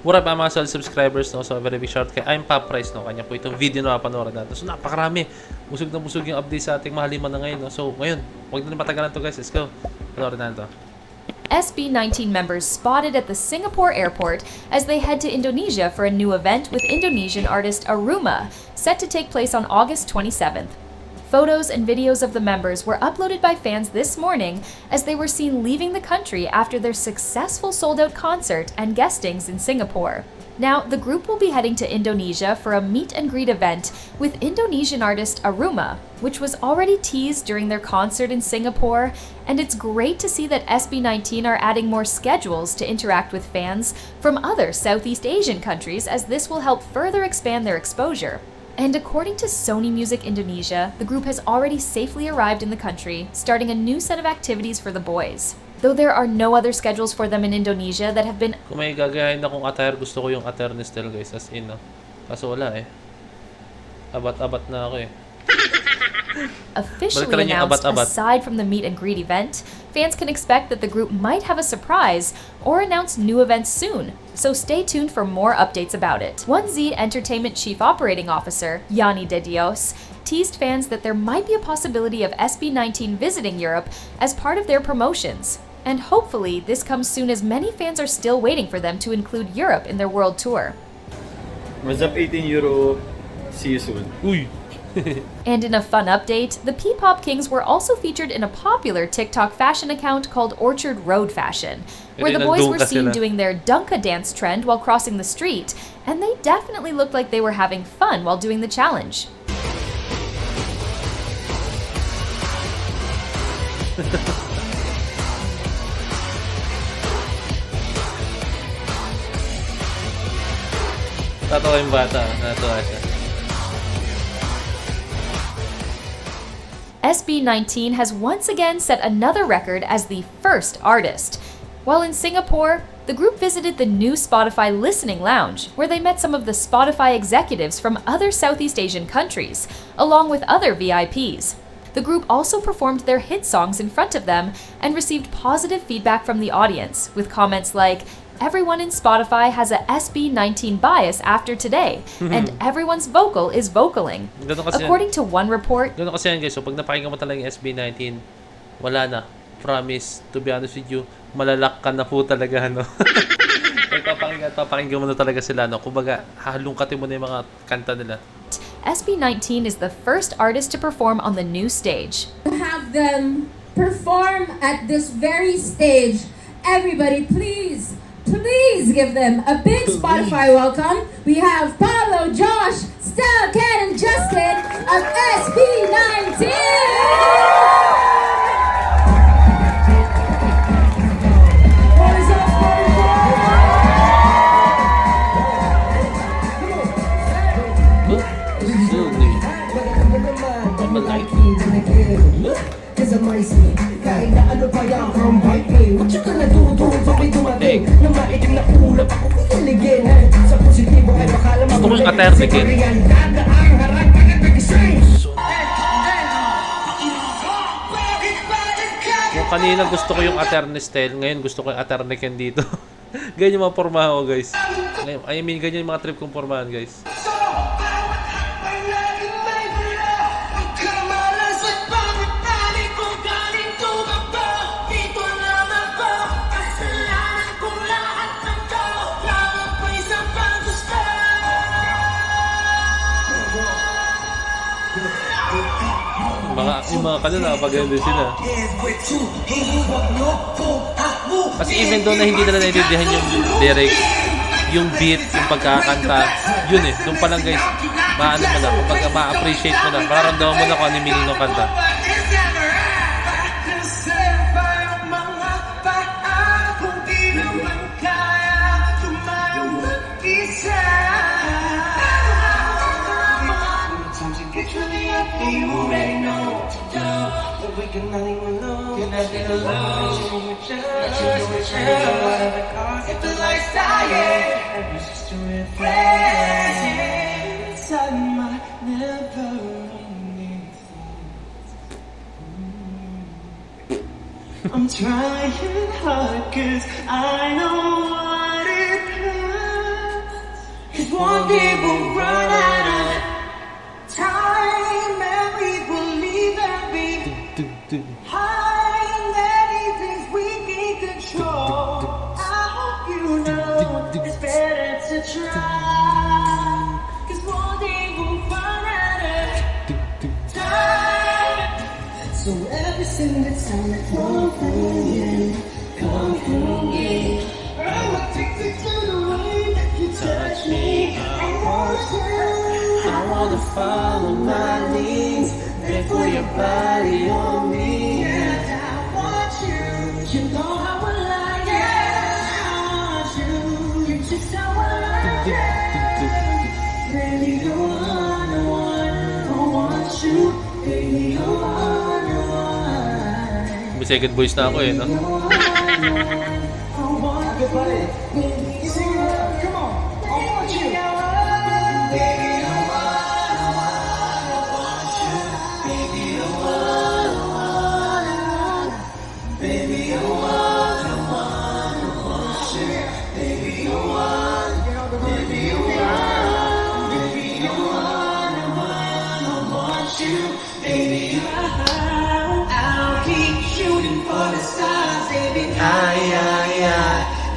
What up mga solid subscribers, no? So very big shout kay I'm Pop Price, no? Kanya po itong video na mapanood natin. So napakarami. Busog na busog yung update sa ating mahaliman na ngayon, no? So ngayon, huwag na patagalan to guys. Let's go. Panoorin natin to. SB19 members spotted at the Singapore airport as they head to Indonesia for a new event with Indonesian artist Aruma, set to take place on August 27th. Photos and videos of the members were uploaded by fans this morning as they were seen leaving the country after their successful sold-out concert and guestings in Singapore. Now, the group will be heading to Indonesia for a meet and greet event with Indonesian artist Aruma, which was already teased during their concert in Singapore, and it's great to see that SB19 are adding more schedules to interact with fans from other Southeast Asian countries, as this will help further expand their exposure. And according to Sony Music Indonesia, the group has already safely arrived in the country, starting a new set of activities for the boys. Though there are no other schedules for them in Indonesia that have been... Kung may gagayahin akong attire, gusto ko yung attire ni Stel guys, as in, no? Kaso wala eh. Abat-abat na ako eh. officially announced. Aside from the meet and greet event, fans can expect that the group might have a surprise or announce new events soon, so stay tuned for more updates about it. 1Z Entertainment Chief Operating Officer, Yanni De Dios, teased fans that there might be a possibility of SB19 visiting Europe as part of their promotions. And hopefully this comes soon, as many fans are still waiting for them to include Europe in their world tour. What's up, 18 Euro? See you soon. Uy! And in a fun update, the P-Pop Kings were also featured in a popular TikTok fashion account called Orchard Road Fashion, where the boys were seen doing their Dunka dance trend while crossing the street, and they definitely looked like they were having fun while doing the challenge. Tatawa yung bata. Natuwa siya. SB19 has once again set another record as the first artist. While in Singapore, the group visited the new Spotify Listening Lounge, where they met some of the Spotify executives from other Southeast Asian countries, along with other VIPs. The group also performed their hit songs in front of them and received positive feedback from the audience, with comments like, "Everyone in Spotify has a SB19 bias after today, and everyone's vocal is vocaling." According to one report, Ganun kasi yan guys, so pag napakinggan mo talaga yung SB19, wala na. Promise, to be honest with you, malalak ka na po talaga, no? Papakinggan mo na talaga sila, no? Kumbaga, halungkatin mo na yung mga kanta nila. SB19 is the first artist to perform on the new stage. To have them perform at this very stage, everybody please give them a big Spotify welcome. We have Pablo, Josh, Stella, Ken, and Justin of SB19! Gusto ko yung attire ni Ken. Kung kanina gusto ko yung attire ni Stel, ngayon gusto ko yung attire ni Ken dito. Ganyan yung mga pormahan ko guys. I mean, ganyan yung mga trip kong pormahan guys. Yung mga kanina, nakapaganda sila. Kasi even though na hindi nila naiintindihan yung lyrics, yung beat, yung pagkakanta, yun eh, doon pa lang guys, maano mo na, kapag ma-appreciate mo na, mararamdaman mo na kung ano yung meaning ng kanta. I'm trying hard 'cause I know what it hurts. one day we'll run out of time and we will leave and be high many things we can control. I hope you know it's better to try, 'cause one day we'll run out of time. So every single time I come through again, I'm addicted to the way that you touch me. I wanna follow my leads and put your body on me. And I want you. You know how I like it. I want you. You're just how I like it. Baby, you're one. I want you. Baby, you're one. May second voice na ako eh, no? I'll keep shooting for the stars, baby.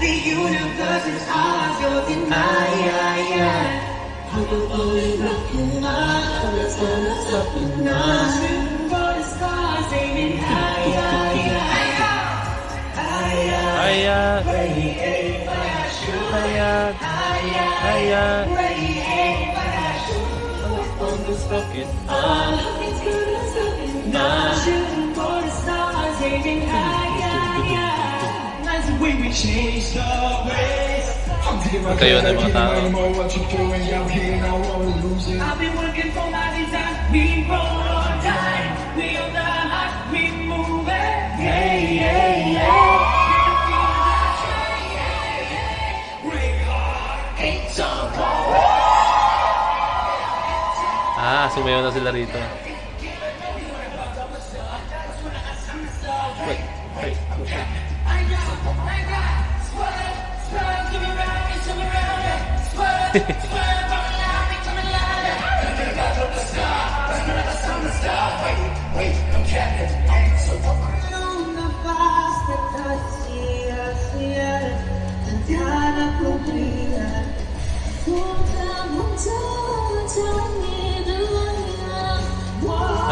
The universe is ours, you're the I will only look in my let's up and shooting for the stars, baby. Aya, aya, Shooting for the stars, baby. That's the way we change the ways. Tayo na mga tao. I've been working for my design. We roll or die. We on the hot, we move it. Yeah. Sumayaw na sila rito. Wait.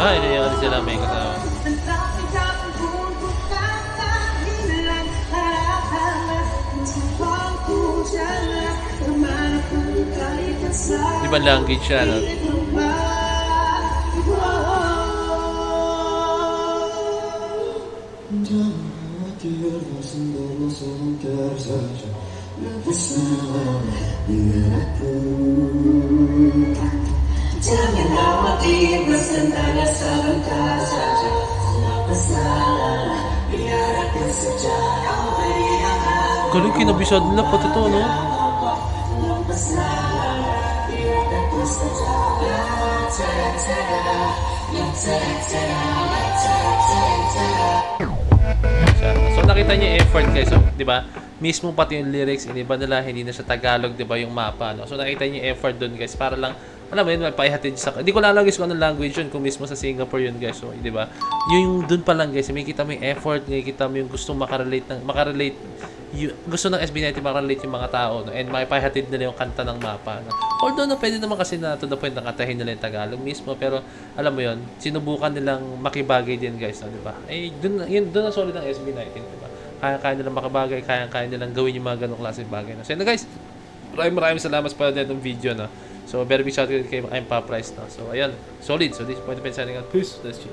Hindi yung sila may kasama. Ibang language siya, no? Galing kinabisado nila pati to, no? So nakita niyo yung effort guys, so, 'di ba? Mismo pati yung lyrics, iniba nila, hindi na siya Tagalog, 'di ba, yung mapa, no? So nakita niyo yung effort doon guys para lang alam mo yun, mapaihatid sa... Hindi ko lalagay kung anong language yun, kung mismo sa Singapore yun, guys. So, di ba? Yung dun pa lang, guys, may kita mo yung effort, may kita mo yung gustong makarelate, gusto ng SB19 makarelate yung mga tao, no? And mapaihatid nila yung kanta ng mapa, no? Although, no, pwede naman kasi na to the point na kantahin nila yung Tagalog mismo, pero, alam mo yun, sinubukan nilang makibagay din, guys, no? Di ba? Eh, dun ang solid ng SB19, di ba? Kaya nilang makibagay, kaya nilang gawin yung mga ganong klase bagay, no? So, yun, guys, maraming salamat pa din ng video, no? So, very big shout out kay I'm Pop Price, no? So, ayan, solid. So, this is Point of Signing out. Peace. Let's cheer.